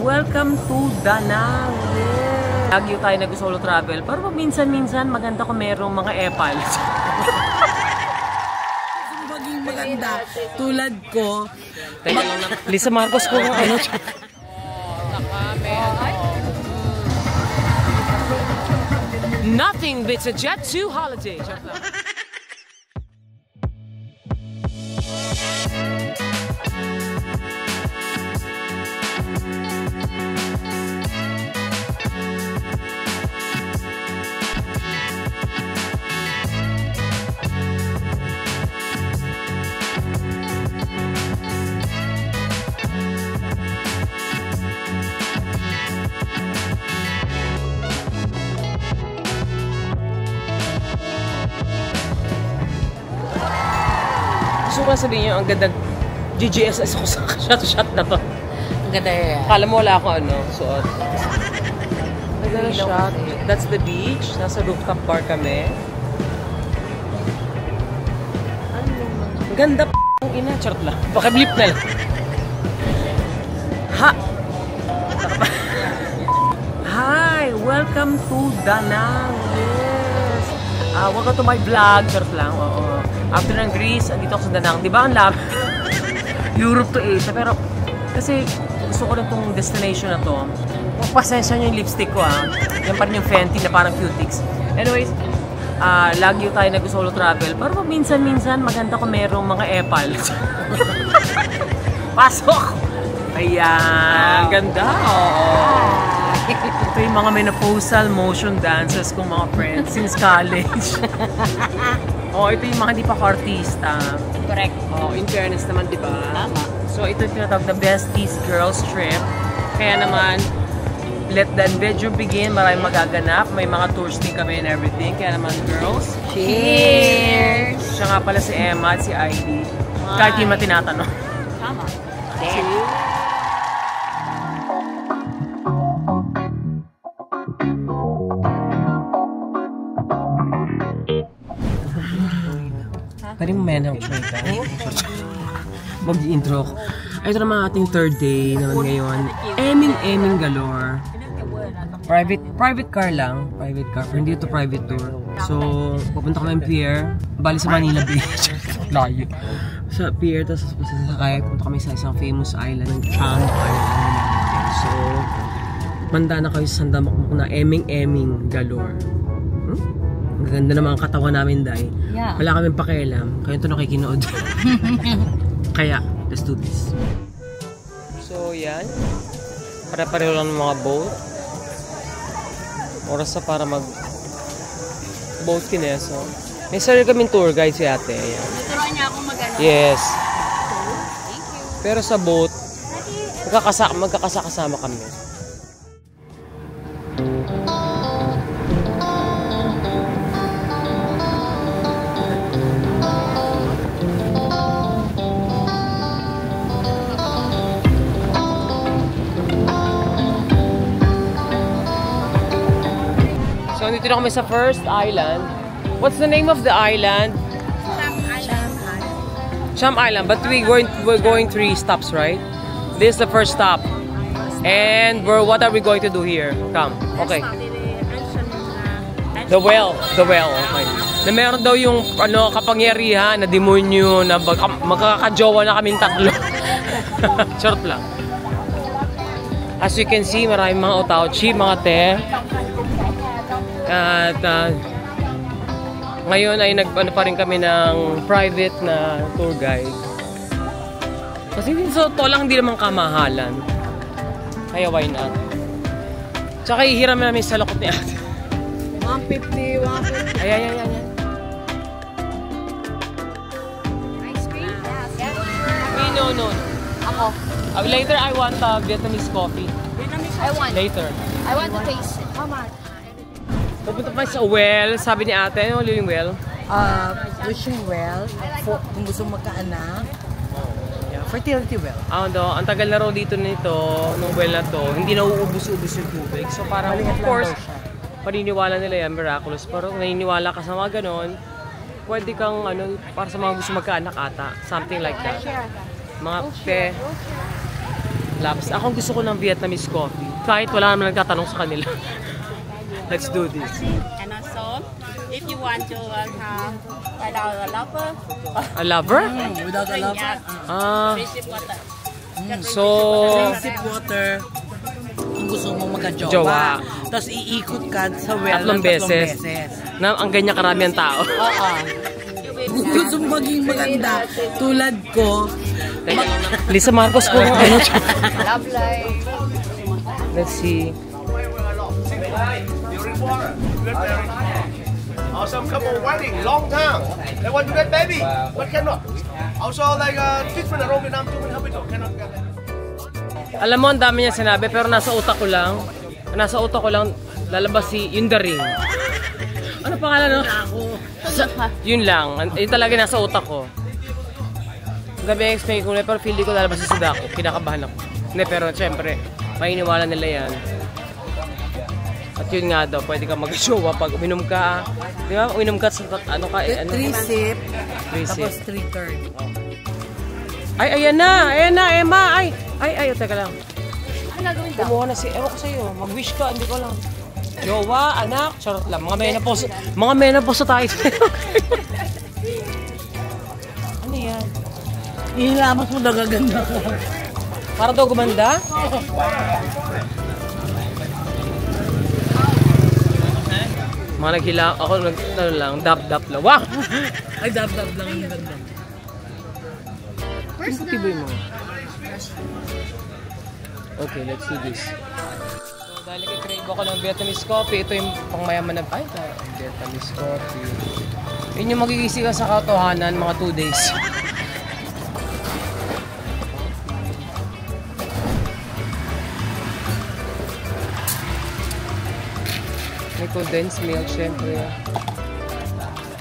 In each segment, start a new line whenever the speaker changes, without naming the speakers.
Welcome to Danang. Lagi tayo nag-solo travel. Pero minsan-minsan maganda kung merong mga epals.
Maging maganda. Tulad ko.
Lisa Marcos ko ng ano. Nothing beats a Jet2 holiday. Gusto ko sabihin nyo, ang ganda GGSS ako sa shot na to.
Ang ganda yan.
Kala mo wala akong ano, suot. Ang ganda shot. That's the beach. Nasa rooftop bar kami. Ang ganda p***ang ina. Charot lang. Baka blip na lang. Ha! Hi! Welcome to Danang. Yes! Welcome to my vlog. Charot lang. Oo. After ng Greece, andito ako sa Danang. Diba ang lab? Europe to Asia. Pero kasi gusto ko lang tong destination na to. Pasensya nyo yung lipstick ko Yan pa rin yung Fenty na parang Cutics. Anyways, lagi tayo nag-solo travel. Pero minsan-minsan maganda kung merong mga epals. Pasok! Ayan, ganda. Ito yung mga menopausal motion dancers kong mga friends since college. Ito yung mga hindi pa artista.
Correct.
In fairness naman, di ba?
Tama.
So, ito yung tinatawag na Besties Girls Trip. Kaya naman, let the adventure begin. Maraming magaganap. May mga tours din kami and everything. Kaya naman, girls,
cheers!
Siya nga pala si Emma at si Ivy. Kahit yung matinatanong.
Tama.
Pwede mo men help try ka? Mag-intro ko. Ito naman ating third day naman ngayon. Eming galore. Private car lang. Private car. Pero hindi ito private tour. So, pupunta kami ng pier. Bali sa Manila Beach. Layo. Sa pier, tapos sasakay. Pupunta kami sa isang famous island ng Cham Island. So, manda na kayo sa sandamukmuk na eming galore. Ang ganda naman ang katawan namin, Day.
Yeah.
Wala kaming pakialam. Kayo ito nakikinood. Kaya, let's do this. So, yan. Pare-pareho lang ng mga boat. Oras na para mag-boat kineso. May sarili kaming tour guide si ate. Ayan.
Turuan niya ako mag-ano.
Yes.
Thank you.
Pero sa boat, magkakasama kami. So, dito na kami sa first island. What's the name of the island? Cham Island. But we're going 3 stops, right? This is the first stop. And what are we going to do here? Come. Okay. The well. Okay. Na meron daw yung kapangyarihan na demonyo na magkakajowa na kaming tatlo. Short lang. As you can see, maraming mga otauchi, mga te. At ngayon ay nagpano pa rin kami ng private na tour guide. Kasi so to lang hindi naman kamahalan. Kaya why not? Tsaka ihiram namin sa lakot ni ate.
150.
Ayan.
Ice cream? Yes.
No.
Ako.
Later I want Vietnamese coffee. Later.
I want to taste it. How much?
Pupunta pa sa well. Sabi ni ate, ano yung well?
Wishing well. Kung gusto magkaanak. Yeah, fertility well.
Ang tagal na raw dito nito, nung well na to, hindi na uubos-ubos yung tubig. So parang, of course, paniniwala nila yan, miraculous. Pero naniniwala ka sa mga ganon, pwede kang, para sa mga gusto magkaanak ata. Something like that. Mga te. Laps. Ako gusto ko ng Vietnamese coffee. Kahit wala naman nagtatanong sa kanila. Let's do this.
And also, if you want to have without a lover,
A lover?
Without a love.
sip water.
So,
Sip water. Kung gusto mong magka-jowa.
Jowa.
Tapos iikot ka sa well
Tatlong
ng
beses. Na ang ganyan karami ang tao.
Oo. Kung gusto mong maging maganda, tulad ko,
Lisa Marcos ko.
Love life.
Let's see.
Some couple wedding, long time. They want to get baby, but cannot. Also like treatment around Vietnam, cannot get that.
Alam mo, ang dami niya sinabi, pero nasa utak ko lang, lalabas si Yundaring. Ano pangalan, no? Yun lang. Yun talaga nasa utak ko. Gabi explain ko na, pero feel ko lalabas si Sadako. Kinakabahan ako. Hindi, pero syempre, mainiwala nila yan. At yun nga daw, pwede ka mag-showa pag uminom ka. Di ba? Uminom ka sa ano ka? Ano?
3 sip,
3
tapos
sip.
3 turn.
Ay, ayan na, Emma. Ay, teka lang.
Ano gagawin daw?
Kumuha na si, ewan ko sa'yo, mag-wish ka, hindi ko lang. Jowa, anak, charot lang. Mga menopause tayo. Ano yan?
Ihilamos mo na gaganda ka.
Para daw gumanda? Mga naghila, ako dap-dap lang. Wow!
Ay, dab-dab lang yung ganda.
Ang tiboy mo. Okay, let's do this. So, dahil nag-crave ako ng Vietnamese coffee, ito yung pangmayaman na... Ay, Vietnamese coffee. Yun yung magigisi ka sa katotohanan mga 2 days. May condensed milk, syempre.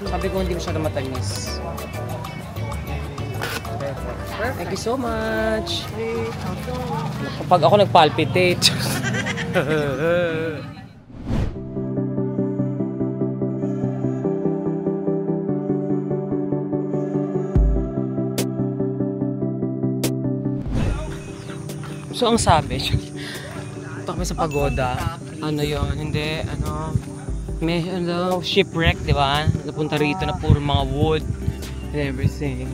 Sabi ko hindi masyado matamis. Perfect. Thank you so much. Kapag ako nagpalpitate. So ang sabi, ito kami sa pagoda. Ano yon? Hindi, ano, may shipwreck, di ba? Napunta rito na puro mga wood and everything.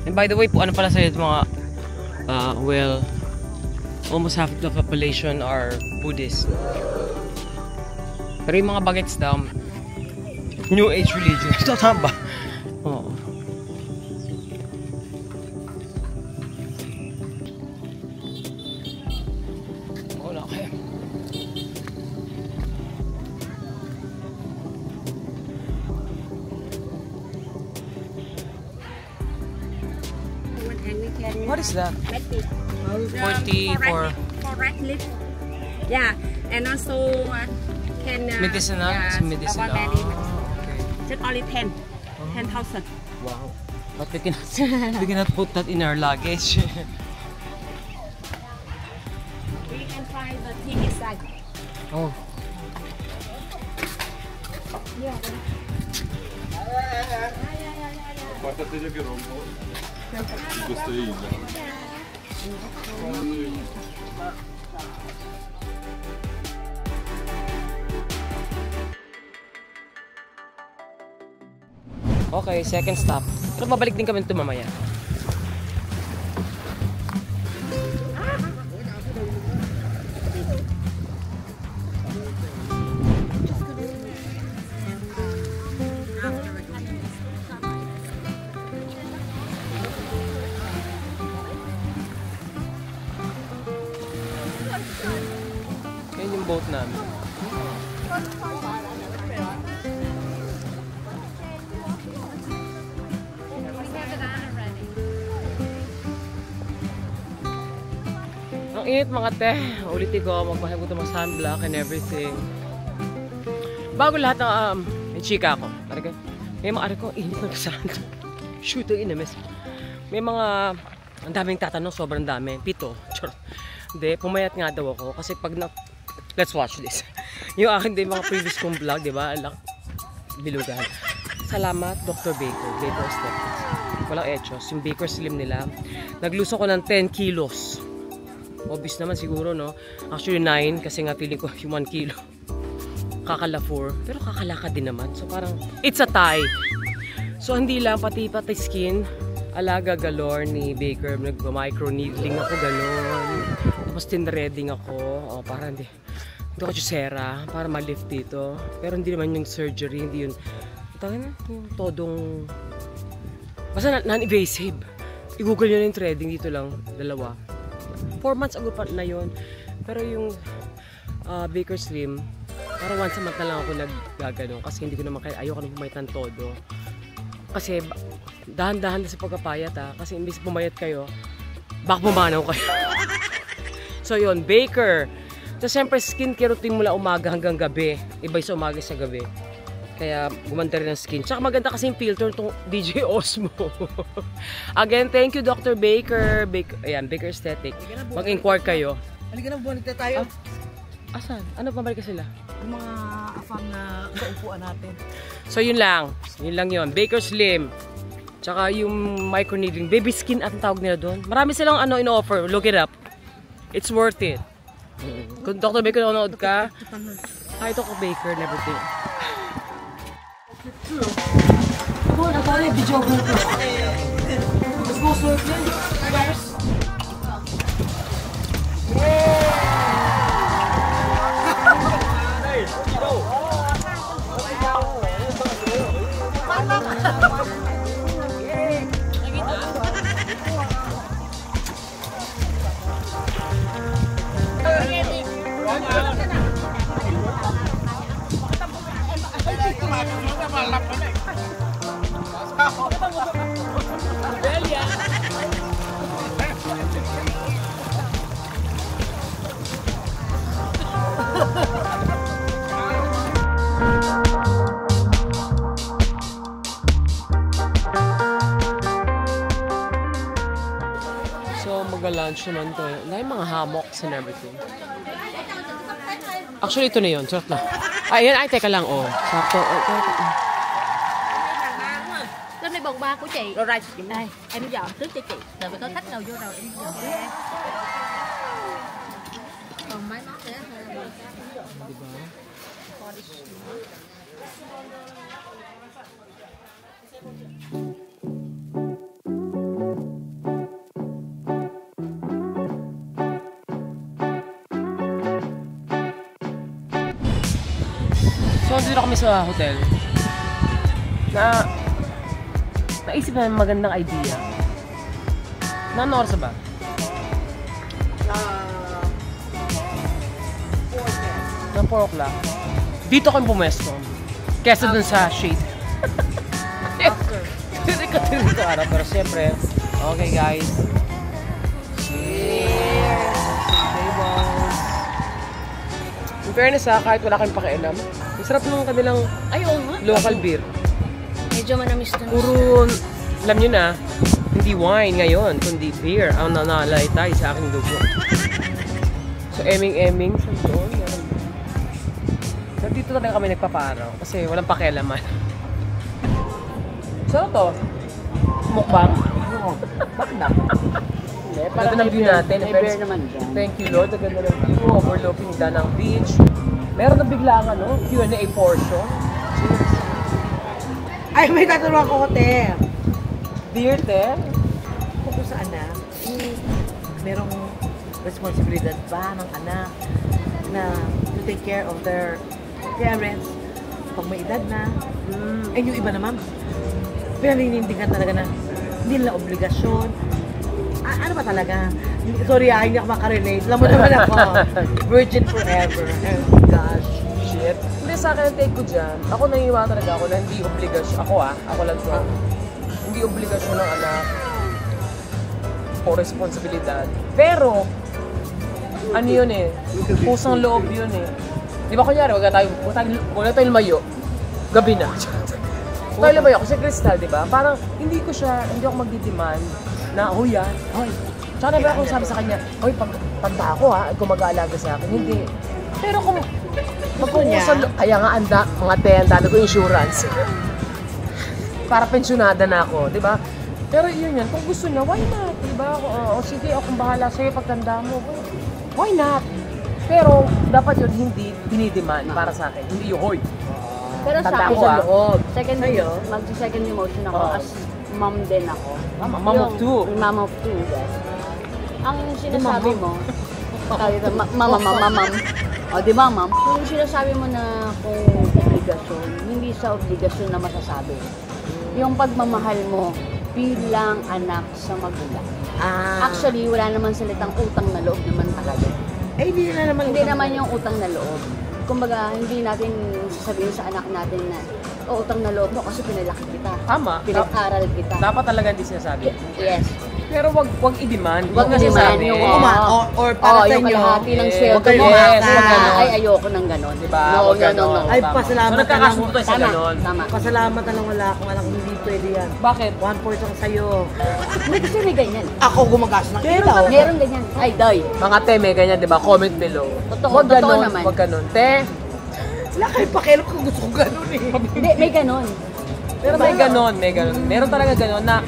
And by the way po, ano pala sa'yo mga, well, almost half the population are Buddhist. Pero yung mga bagets daw, New Age religion. Ito tama ba? Oo. Wala kayo. What is that? 40 for
red lip. Yeah, and also can
medicinal?
yeah,
It's medicinal.
about that.
Okay.
Just only 10,000.
Wow. But we cannot put that in our luggage.
We can try the tea inside.
Oh. Okay, second stop. Pero babalik din kami ito mamaya. Yan yung boat namin. Ang init mga te. Ulitin ko, magpahay ko ito mga sunblock and everything. Bago lahat ng may chika ako. May mga ko, init ng kasalanan. Shoot, ang inamis. May mga, ang daming tatanong, sobrang dami. 7. Hindi, pumayat nga daw ako. Kasi pag na, let's watch this. Yung akin din mga previous kong vlog, di ba? Bilugan. Salamat, Dr. Baker Aesthetics. Walang etchos. Yung Baker Slim nila. Nagluso ko ng 10 kilos. Obvious naman siguro, no? Actually 9 kasi nga feeling ko yung 1 kilo. Kakala 4. Pero kakalakad din naman. So parang, it's a tie. So hindi lang, pati skin. Alaga galore ni Baker. Nag-micro needling ako, gano'n. Tapos tinreading ako. O, parang hindi ako chusera para ma-lift dito. Pero hindi naman yung surgery, hindi yun. Yung todong... Basta non-invasive. I-google nyo na yung threading dito lang. 2. 4 months ago pa na yun. Pero yung Baker Slim, parang once a month na lang ako naggagano. Kasi hindi ko naman kaya, ayoko na pumayat ng todo. Kasi dahan-dahan na sa pagkapayat ha. Kasi imbis pumayat kayo, baka bumanaw kayo. So yun, Baker. So siyempre skincare routine mula umaga hanggang gabi. Iba sa umaga sa gabi. Kaya gumanda rin ang skin. Tsaka maganda kasi yung filter itong DJ Osmo. Again, thank you Dr. Baker. Ayan, Baker Aesthetic. Mag-inquire kayo.
Halika na, buwan na tayo.
Asan? Ano pabalik ka sila?
Yung mga afam na kaupuan natin.
So yun lang. Yun lang yun. Baker Slim. Tsaka yung microneedling. Baby skin at ang tawag nila doon. Marami silang in-offer. Look it up. It's worth it. Kung Dr. Baker nanonood ka, ito ko Baker and everything. Come on, ako yung video ko. Let's go surfing. Guys. So mag-lunch naman to. May mga hammocks and everything. Actually ito na yun, sarap na. Ay, teka lang, oh. Sakto.
Lên đây bồng ba của chị. Rồi đây, em dọn trước cho chị. Rồi có khách nào vô rồi em dọn trước em. Còn mấy món nữa
So, dito kami sa hotel. Naisip na magandang idea. Ano oras ba? 4 o'clock. Dito kami pumesto. Kesa dun sa shade. Dito araw. Pero siyempre, okay guys. Cheers! Tables. In fairness kahit wala kayong pakialam, ang sarap ng kanilang local beer.
Medyo manamis na.
Puro, alam nyo na, hindi wine ngayon, kundi beer. Ang nanalay tayo sa aking dugo. So, eming-eming, saan doon? Dito talaga kami nagpaparaw kasi walang pakialaman. So, ito? Mukbang? Oo. Bakit na? Hindi, parang ng view natin. May beer naman dyan. Thank you, Lord. Ang ganda ng view, overlooking Danang Beach. Meron na bigla ang Q&A portion. Cheers.
Ay, may tatanong ako, te.
Dear te?
Kung sa anak, merong responsibilidad ba ng anak na to take care of their parents pag may edad na? Eh, yung iba naman, pinaninindigan talaga na hindi nila obligasyon. Ano ba talaga? Sorry hindi ako makarelate. Alam mo naman ako, virgin forever. Oh my gosh.
Shit. Hindi, sa akin ang take ko dyan, ako nangiwa talaga ako na hindi obligasyon. Ako lang to. Hindi obligasyon ng anak o responsibilidad. Pero, ano yun pusang loob yun Di ba kunyari, wag tayo lumayo, gabi na. Tayo lumayo, kasi kristal, di ba? Parang, hindi ako magdidemand na, yan, Tsaka na ba akong sabi sa kanya, pagda ako kung mag-aalaga sa akin, hindi. Pero kung magkukusan, kaya nga mga dami ko insurance. Para pensyonada na ako, di ba? Pero yun, kung gusto niya, why not? Diba? ba? O sige, akong bahala sa'yo pagtanda mo. Why not? Pero dapat yun hindi dinidemand para sa akin. Hindi yung hoy.
Pero sa
Tanda
akin,
ko, ah.
magsi-second emotion ako as mom din ako.
Mom of two.
Mom of two, yes. Ang sinasabi mo, mama. O, di ba, ma'am? Kung sinasabi mo na kung obligasyon, hindi sa obligasyon na masasabi. Yung pagmamahal mo bilang anak sa magulang. Actually, wala naman salitang utang na loob naman talaga.
Hindi
naman yung utang na loob. Kumbaga, hindi natin sasabihin sa anak natin na utang na loob mo kasi pinalaki kita.
Tama.
Pinag-aral kita.
Dapat talaga hindi sinasabi.
Yes.
Pero wag i-demand.
Wag i-demand yung
or para sa
yung
inyo.
kalahati ng sweldo
Wag
mo.
yes, wag ganon.
Ay, ayoko ng ganon.
Diba?
No.
Ay, pasalamat
So, nagkakasundo tayo sa ganon.
Tama.
Pasalamat na lang wala akong anak, hindi pwede yan.
Bakit?
1 lang sa'yo.
May kasi may ganyan.
Ako gumagas ng ilaw.
Meron ganyan. Ay, day.
Mga teme, ganyan, di ba? Comment below.
Totoo naman.
Wag ganon. Te,
Wala kayo pakialam kung gusto ko gano'n eh.
Hindi, may ganon.
pero may ganon. Meron talaga ganon na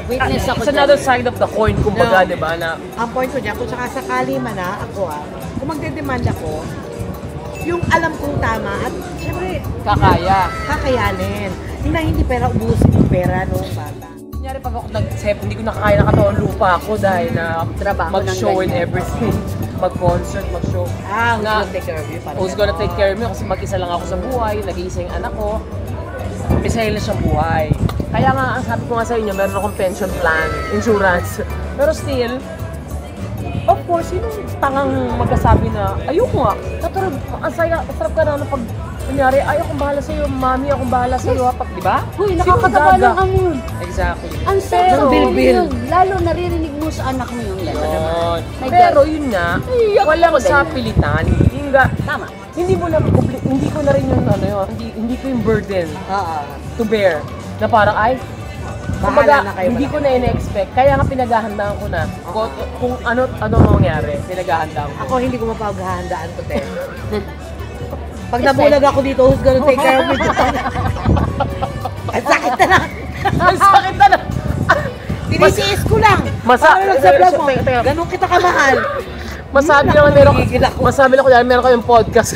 Witness ako
it's another side of the coin, kumbaga,
No.
di ba? Na
Ang point ko dyan, kung sakasakali man ako kung magdedemand ako, yung alam kong tama at syempre,
kakaya.
kakayanin. Hindi pera, ubusin yung pera noong bata.
Kunyari pag ako nag-sep, hindi ko nakakaya ng katawan lupa ako dahil na
Trabaho ng
mag-show and
ganyan.
everything. Mag-concert, mag-show.
Who's
Na-
gonna take care of you?
Who's gonna take care of me kasi mag-isa lang ako sa buhay, nag-iisa yung anak ko. May sarili siyang buhay. Kaya nga, ang sabi ko nga sa inyo, meron akong pension plan, insurance. Pero still, of course, sino tangang magkasabi na, ayoko nga, katurog, ang sarap ka na pag, kunyari, ay akong bahala sa'yo, mami, akong bahala sa'yo, hapak, di ba?
Uy,
Sino
nakakatawa
gaga?
lang ang yun.
Exactly.
Ang sarap.
Ng bilbil.
Lalo naririnig mo sa anak mo yung gano'n.
Yun.
My
Pero
God.
yun nga,
Iyak
walang
ako din.
sa pilitan.
Tama.
Hindi ko na rin yung ano yun, hindi ko yung burden to bear. Na parang ay,
Bahala na kayo.
hindi ko na ina-expect. Kaya nga pinaghahandaan ko na. Kung ano mangyari, pinaghahandaan ko.
Ako hindi ko mapaghahandaan to, te. Pag nabulag ako dito, who's gonna take care of me? Ang sakit na lang.
Ang sakit na na!
Tinitiis ko lang.
Masa-
Para lang sa vlog mo.
Teka.
Ganun kita kamahal.
Masabi lang meron kayong podcast.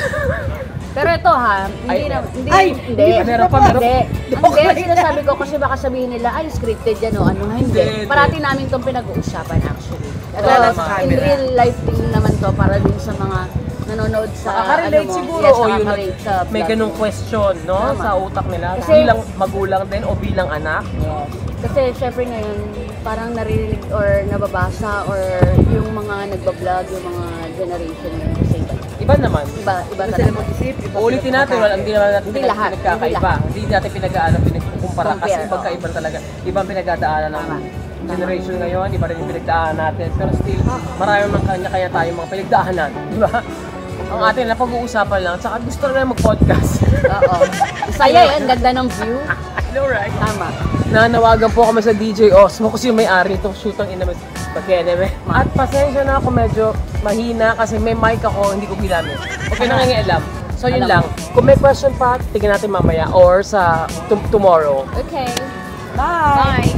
Pero ito ha, hindi
meron pa.
Hindi, sinasabi ko kasi baka sabihin nila, ay, scripted yan o ano, hindi.
Hindi.
Parati namin itong pinag-uusapan actually. At
Wala sa
in
camera.
real life din naman to para din sa mga nanonood sa
Nakaka-relate
mo.
siguro
Yes,
o yun
nakaka-relate sa
may
vlog
ganung
mo.
question, no?
Tama.
Sa utak nila.
Kasi-
Bilang magulang din o bilang anak.
Yes. Kasi syempre ngayon, parang naririnig or nababasa or yung mga nagbablog, yung mga generation ngayon kasi
Iba naman.
iba
Iba sila
talaga.
mag-isip. Iba
Ulitin
sila
natin, hindi naman natin
Hindi lahat,
pinagkakaiba. Hindi natin pinagkukumpara kasi
Compare,
magkaiba talaga. Ibang pinagdadaanan ng
Tama.
generation ngayon, iba rin yung pinagdaanan natin. Pero still, marami ng kanya-kanya tayong mga pinagdaanan. Di ba? Ang atin na pag-uusapan lang, tsaka gusto na mag-podcast.
Oo. Saya yan, ganda ng view.
I know, right?
Tama.
Nanawagan po kami sa DJ Osmo kasi yung may-ari itong shootang inamis pag-eneme. At pasensya na ako medyo mahina kasi may mic ako, hindi ko ginamit. Okay, nangingialam. So yun lang. Kung may question pa, tingnan natin mamaya or sa tomorrow.
Okay.
Bye!
Bye.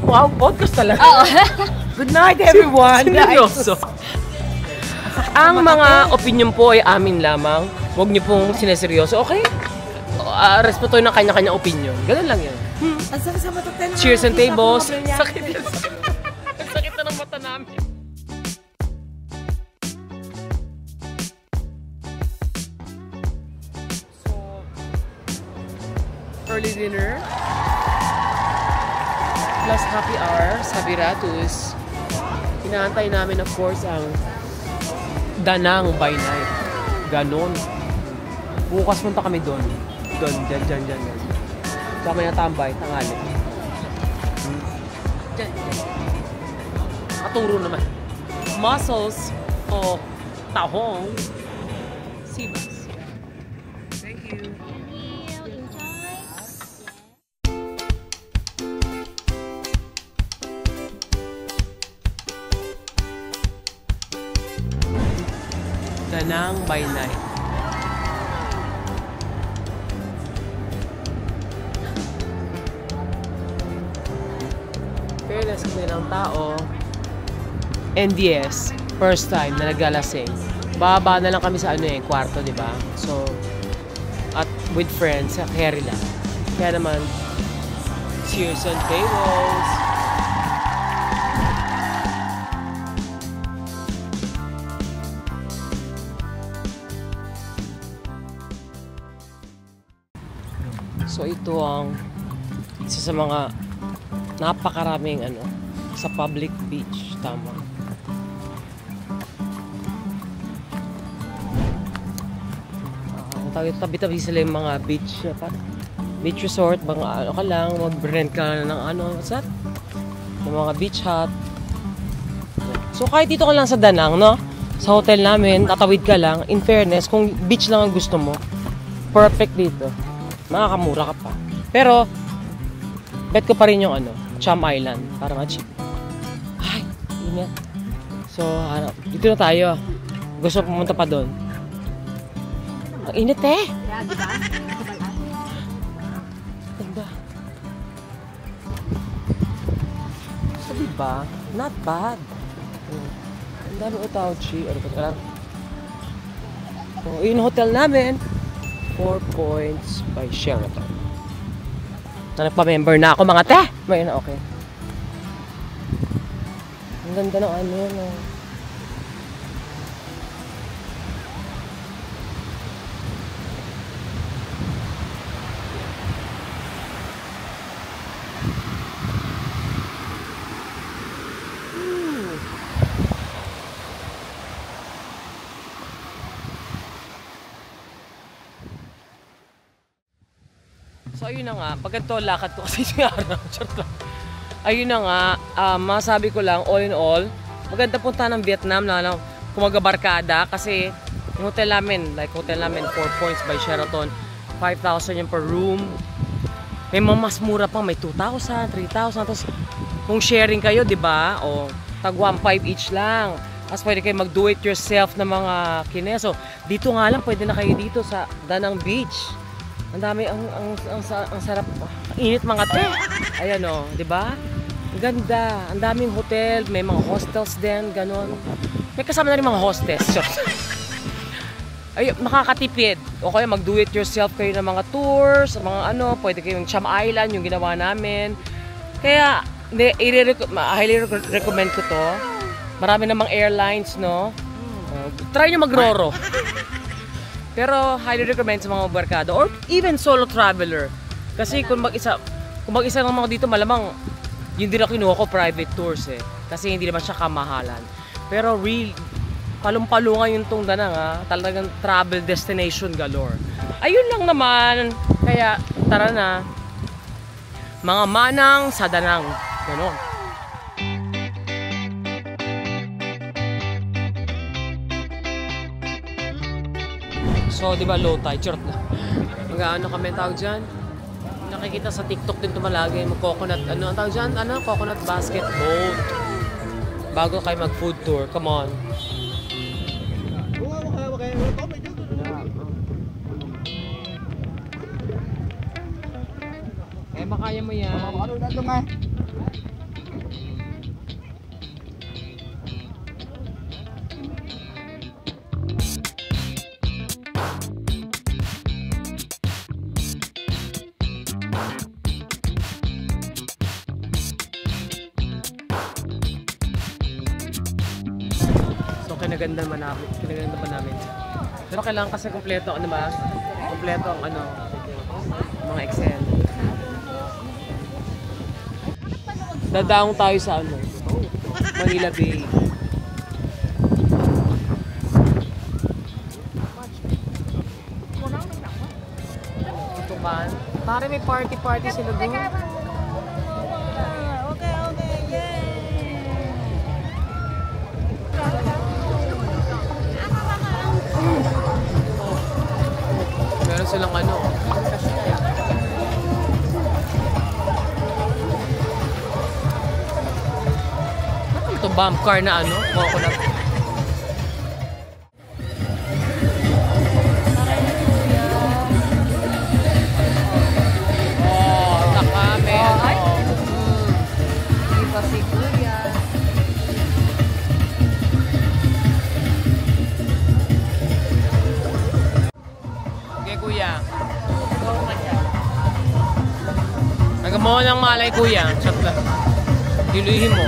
Wow, podcast talaga.
Good night, everyone!
Seryoso. Ang mga opinion po ay amin lamang. Huwag niyo pong sineseryoso, okay? Respetuhin ang kanya-kanya opinion. Ganun lang yun.
Ang sakit sa mata tayo.
Cheers and tables. Sakit yan. Ang sakit na ng mata namin. So, early dinner plus happy hour sa Viratus. Inaantay namin of course ang Danang by night. Ganon. Bukas punta kami doon. Dyan. Sama na tambay, tangali. Dyan. Katuro naman. Mussels o tahong. Sibas. Thank you. Danang by night. Fairness, kasi ng tao. NDS, first time na naglalasing. Bababa na lang kami sa kwarto, di ba? So, at with friends, sa carry lang. Kaya naman, cheers on tables. So ito ang isa sa mga napakaraming sa public beach, tama. Tabi-tabi sila yung mga beach resort, mga ka lang, mag-rent ka ng what's that? Yung mga beach hut. So kahit dito ka lang sa Danang, no? Sa hotel namin, tatawid ka lang. In fairness, kung beach lang ang gusto mo, perfect dito. Makakamura ka pa. Pero, bet ko pa rin yung Cham Island, para ma-cheap. Ay, ingat. So, dito na tayo. Gusto pumunta pa doon. Ang init eh! Ganda. So, diba? Not bad. Ang dami Otauchi. So, yung hotel namin, 4 points by Sheraton. Na nagpa-member na ako mga te! May okay. Ang ganda ng yun. So ayun na nga, pag ito lakad ko kasi si araw, ayun na nga, masabi ko lang, all in all, maganda punta ng Vietnam na kung magabarkada kasi yung hotel namin, 4 points by Sheraton, 5,000 yung per room. May mas mura pang, may 2,000, 3,000, tapos kung sharing kayo, di ba? O tag 1.5 each lang. Tapos pwede kayo mag-do it yourself na mga kineso. Dito nga lang, pwede na kayo dito sa Danang Beach. Ang dami, ang sarap. Init mga te. Ayan o, di ba? Ganda. Ang daming hotel, may mga hostels din, ganon. May kasama na rin mga hostess. Ay, makakatipid. O kaya mag-do it yourself kayo ng mga tours, mga pwede kayong Cham Island, yung ginawa namin. Kaya, highly recommend ko to. Marami namang airlines, no? Try nyo mag-roro. Pero highly recommend sa mga barkada or even solo traveler. Kasi kung mag-isa lang ako dito, malamang yun din ako kinuha ko private tours eh. Kasi hindi naman siya kamahalan. Pero real, palong-palungan yung tong Danang talagang travel destination galore. Ayun lang naman. Kaya tara na. Mga manang sa Danang. Ganon. So, di ba low tide? Charot na. Mag-ano kami tawag dyan? Nakikita sa TikTok din tumalagi. Mag-coconut, ang tawag dyan? Coconut basket boat. Bago kayo mag-food tour. Come on. Makaya mo yan. Kinaganda pa namin. Pero kailangan kasi kompleto, ba? Kompleto ang mga Excel. Dadaong tayo sa Manila Bay. Tutukan. Pare may party sila doon. Meron silang ito bump car na coconut. Oh, taka meron. mo ng malay, kuya. Shot lang. Diluhin mo.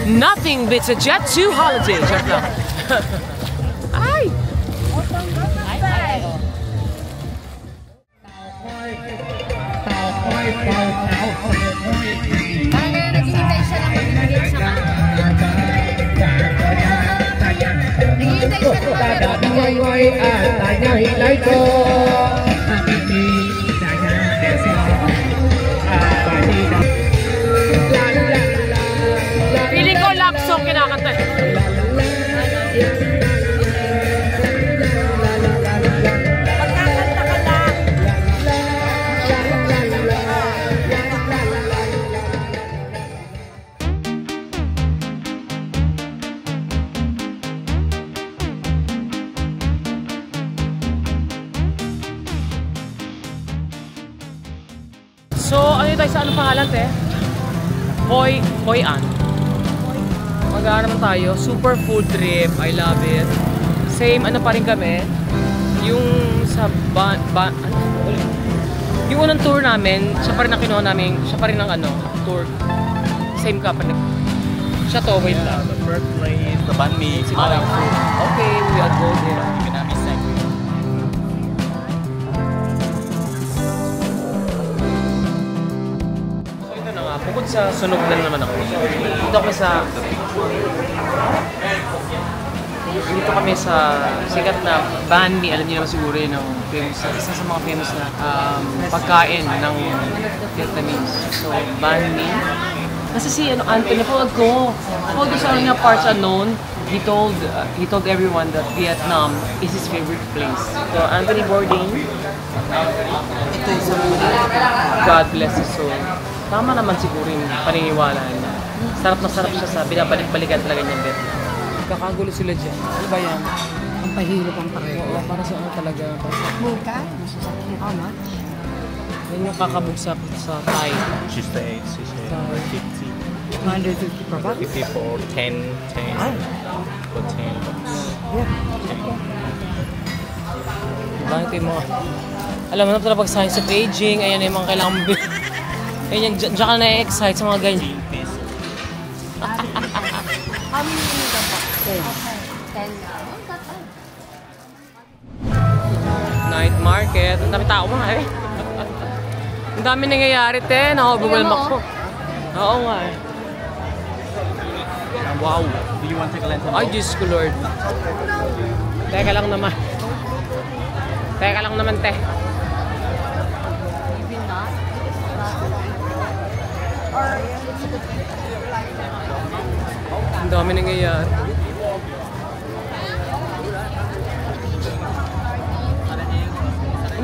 Nothing beats a Jet 2 holiday. Shot lang. Ay!
Naghihintay siya ng mamimigay sa kanya. Naghihintay siya ng mamimigay.
Feeling ko love song kinakanta.
Pagkakanta ka lang.
So, ano tayo sa anong pangalan, te? Hoi An. Mag-aaral naman tayo. Super food trip. I love it. Same, ano pa rin kami. Yung sa yung unang tour namin, siya pa rin ang kinuha namin. Siya pa rin ang tour. Same company. Siya to, wait lang.
The first place, the banh mi.
Madam food. Okay, we are go there.
Vietnamese sandwich.
So ito na nga, bukod sa sunog na naman ako. Dito kami sa sikat na banh mi. Alam niyo naman siguro yun, isa sa mga famous na pagkain ng Vietnamese. So, banh mi. Kasi si Anthony, napawag ko sa kanya parts unknown, he told everyone that Vietnam is his favorite place. So, Anthony Bourdain, God bless his soul. Tama naman siguro yung paniniwala niya. Sarap na sarap siya sa binabalik-balikan talaga niyang Vietnam. Kakagulo sila dyan. Ano ba yan?
Ang pahirap ang pareho.
Oo, para sa ano talaga.
Buka? Masasakyan how much?
Yan yung kakabugsak sa Thai.
She's the 8, she's 50.
150 per box?
50 for 10. For 10 bucks.
Yeah.
Bakit mo? Alam mo na pala pag science of aging, ayan yung mga kailangan mo bilhin. Ayan yung dyan ka na-excite sa mga ganyan.
How many minutes ang box? 10.
Night market. Ang dami tao mga eh. Ang dami nangyayari, te. Nakabugalm ako. Oo nga eh. Wow.
Do you want to take a lantern?
Ay, Diyos ko Lord. Teka lang naman. Teka lang naman, te.
Maybe not. Or
Ang dami nangyayari.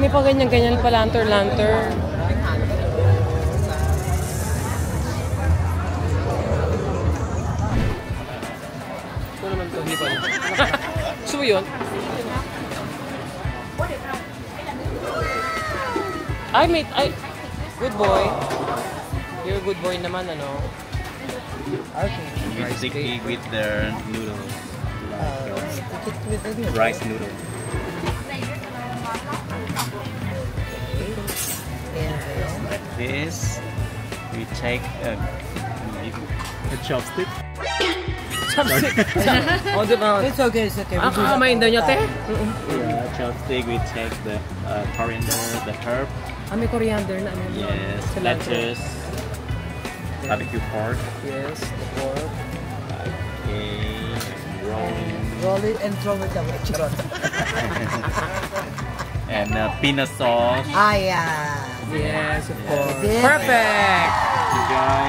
May pa ganyan-ganyan pa, lantern. Ito naman ito, hindi pa rin. Gusto mo yun? Good boy. You're a good boy naman, ano?
Okay.
You stick it with the noodle.
Stick it with the noodle.
Rice noodle. This, we take a chopstick.
Chopstick. Oh, diba?
It's okay, it's okay.
Kakamain daw niya, te?
Yeah, chopstick, we take the coriander, the herb.
May coriander na ano?
Yes,
Cilantro.
lettuce, barbecue pork.
Yes, the pork.
Okay,
Roll it and throw it away. Charot.
and peanut sauce.
Ah, yeah.
Yes, of course.
Yes.
Perfect!
Enjoy.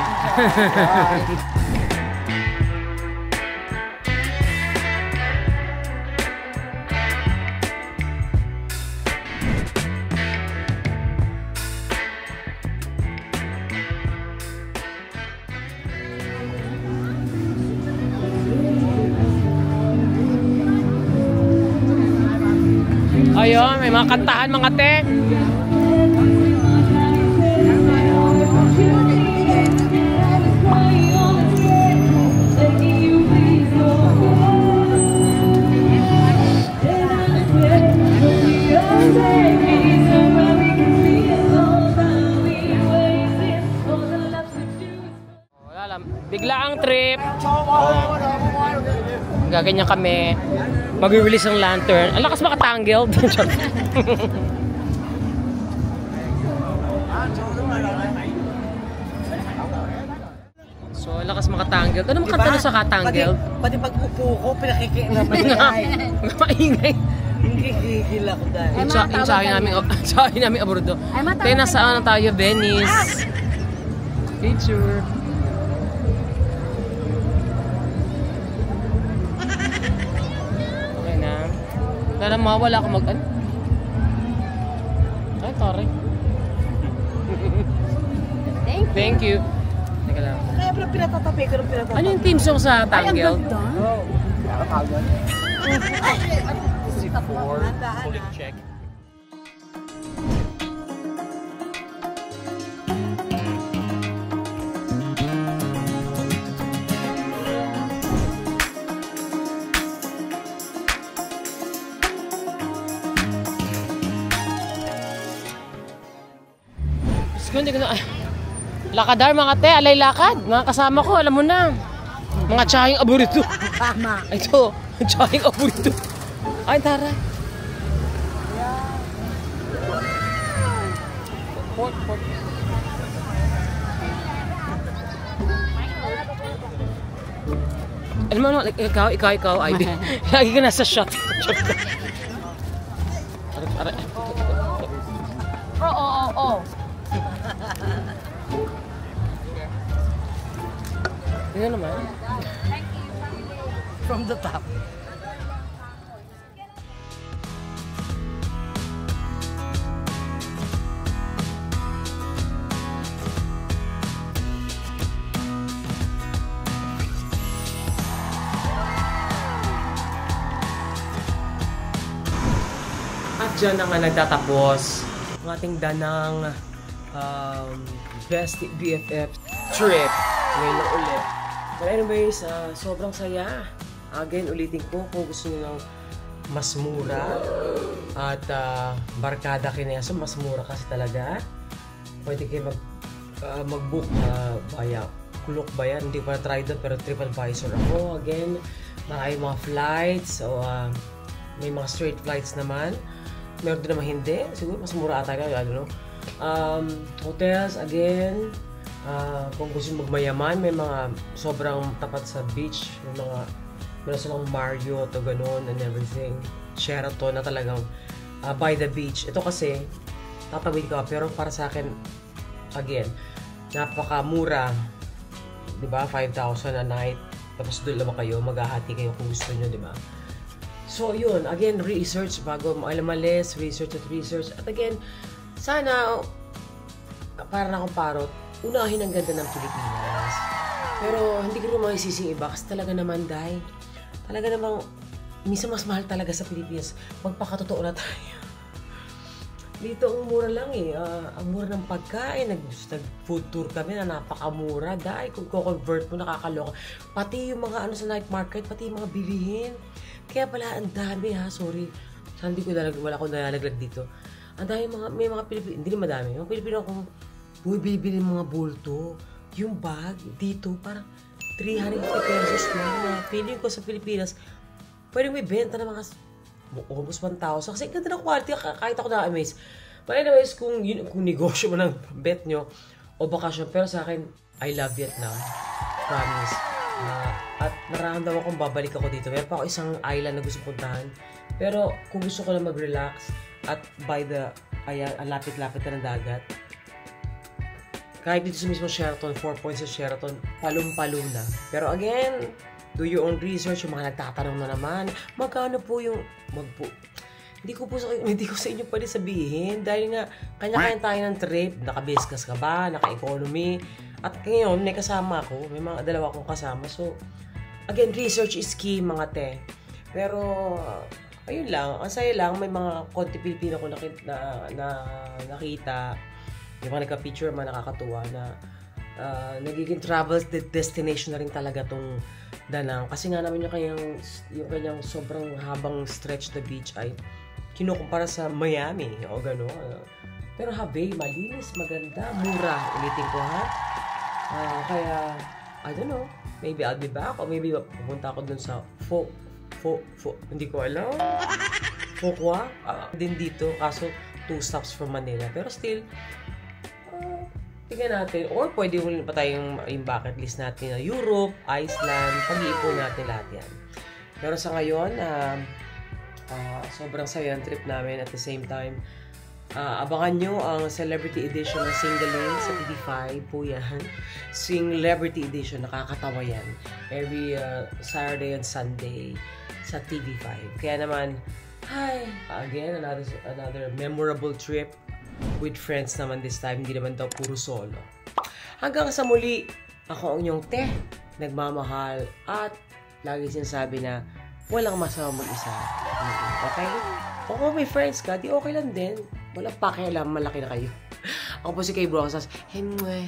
Ayun, may mga kantahan mga te. Habang trip, gaganyan kami. Mag-release ng lantern. Ang lakas makatangled. So, ang lakas makatangled. Ano makanta na sa katangled?
Pati pag upo ko, pinakikiingay.
Maingay.
Hindi ako dahil.
Yung sahin namin abordo. Kaya nasaan na tayo, Venice. Picture. Okay na. Tara, mawala ka mag... Ay, tari. Thank you. Teka lang.
Kaya pala pinatatapi ko ng pinatatapi.
Ano yung team song sa Tangled?
Check.
Hindi ko na... Lakadar mga te, alay lakad. Mga kasama ko, alam mo na. Mga tsahing aburito.
Tama.
Ito, tsahing aburito. Ay, taray. Port. Alam mo, ikaw, Ivy. Lagi ka nasa shot. Aray.
Oo.
Yan naman.
From the top.
At dyan na nga nagtatapos ang ating danang best BFF trip ngayon na ulit. But anyways, sobrang saya. Again, ulitin ko kung gusto nyo ng mas mura at barkada kinesa, mas mura kasi talaga. Pwede kayo mag-book via Klook ba yan? Hindi ko pa na-try doon pero TripAdvisor ako. Again, maraming mga flights o may mga straight flights naman. Meron din naman hindi. Siguro mas mura ata ka. I don't know. Hotels, again. Kung gusto magmayaman, may mga sobrang tapat sa beach. May mga meron silang Marriott o ganun and everything. Sheraton na talagang by the beach. Ito kasi, tatawid ka. Pero para sa akin, again, napakamura. Diba? 5,000 a night. Tapos doon naman kayo. Maghahati kayo kung gusto nyo, diba? So, yun. Again, research bago malis, research. At again, sana, para na akong parot, unahin ang ganda ng Pilipinas. Pero, hindi ko naman isising iba kasi talaga naman, talaga namang, minsan mas mahal talaga sa Pilipinas. Magpakatotoo na tayo. Dito, ang mura lang eh. Ang mura ng pagkain. Nag-food tour kami na napakamura. Kung convert mo, nakakaloka. Pati yung mga sa night market, pati yung mga bilihin. Kaya pala, ang dami ha, sorry. Wala akong nalalaglag dito. Ang dami may mga Pilipino, hindi naman madami. Mga Pilipino akong bumibili ng mga bulto. Yung bag, dito, parang 350 pesos lang. Feeling ko sa Pilipinas, pwedeng may benta na mga almost 1,000. Kasi ganda ng quality, kahit ako na-amaze. But anyways, kung negosyo mo ng bet nyo, o bakasyon, pero sa akin, I love Vietnam. Promise. At nararamdaman akong babalik ako dito. Meron pa ako isang island na gusto puntahan. Pero kung gusto ko lang mag-relax at by the, lapit-lapit na ng dagat. Kahit dito sa mismo Sheraton, 4 points sa Sheraton, palong-palong na. Pero again, do your own research. Yung mga nagtatanong na naman, magkano po yung hindi ko sa inyo pwede sabihin. Dahil nga, kanya-kanya tayo ng trip. Naka-business ka ba? Naka-economy? At ngayon, may kasama ako. May mga dalawa akong kasama. So, again, research is key, mga te. Pero, ayun lang. Ang saya lang, may mga konti Pilipino ko nakita. Yung mga nagka-picture man, nakakatuwa na nagiging travel destination na rin talaga tong Danang. Kasi nga naman yung kanyang sobrang habang stretch na beach ay kinukumpara sa Miami o gano'n. Pero Habay, malinis, maganda, mura. Ulitin ko ha. Kaya, I don't know. maybe I'll be back or maybe pupunta ako dun sa hindi ko alam. Fokwa? Din dito, kaso 2 stops from Manila. Pero still, tingnan natin. Or pwede rin pa tayong yung bucket list natin na Europe, Iceland, pag-iipon natin lahat yan. Pero sa ngayon, sobrang saya ang trip namin. At the same time, abangan nyo ang Celebrity Edition ng Singaling sa TV5 po yan. Celebrity Edition, nakakatawa yan. Every Saturday and Sunday sa TV5. Kaya naman, hi! Again, another memorable trip with friends naman this time. Hindi naman daw puro solo. Hanggang sa muli, ako ang inyong nagmamahal at lagi sinasabi na walang masama mag-isa. Okay? Kung may friends ka, di okay lang din. Walang pakialam, malaki na kayo. Ako po si Kay Bro, himwe.